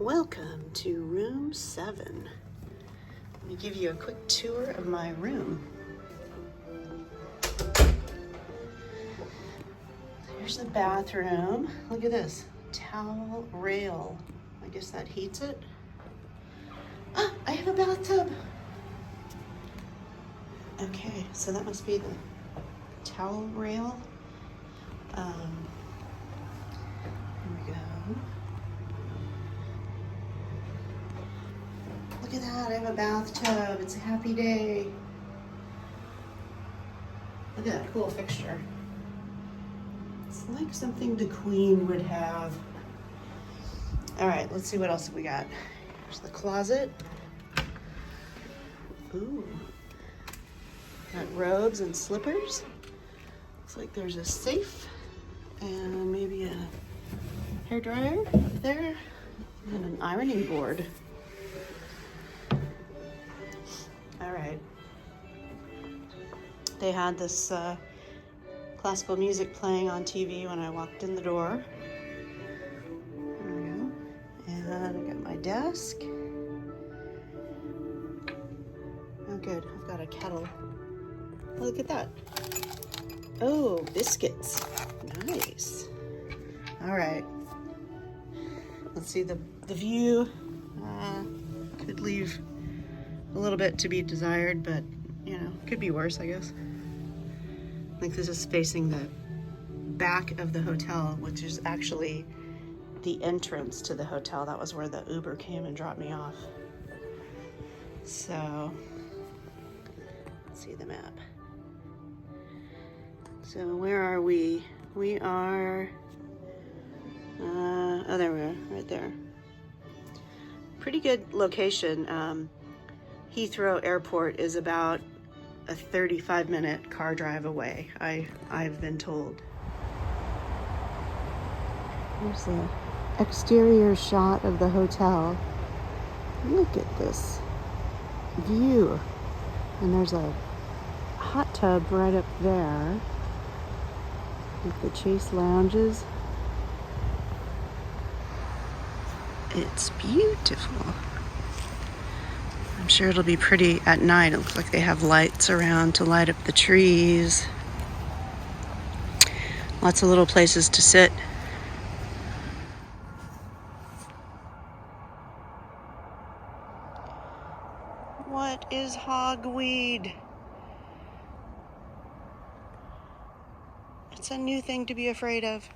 Welcome to room 7. Let me give you a quick tour of my room. Here's the bathroom. Look at this towel rail. I guess that heats it. Ah, I have a bathtub. Okay, so that must be the towel rail. Here we go. Look at that, I have a bathtub. It's a happy day. Look at that cool fixture. It's like something the Queen would have. All right, let's see what else we got. Here's the closet. Ooh. Got robes and slippers. Looks like there's a safe and maybe a hairdryer up there and an ironing board. All right. They had this classical music playing on TV when I walked in the door. There we go. And I got my desk. Oh, good. I've got a kettle. Oh, look at that. Oh, biscuits. Nice. All right. Let's see the view. Could leave a little bit to be desired, but you know, could be worse, I guess. I think this is facing the back of the hotel, which is actually the entrance to the hotel. That was where the Uber came and dropped me off. So, let's see the map. So where are we? We are, oh, there we are, right there. Pretty good location. Heathrow Airport is about a 35-minute car drive away, I've been told. Here's the exterior shot of the hotel. Look at this view. And there's a hot tub right up there with the Chase lounges. It's beautiful. I'm sure it'll be pretty at night. It looks like they have lights around to light up the trees. Lots of little places to sit. What is hogweed? It's a new thing to be afraid of.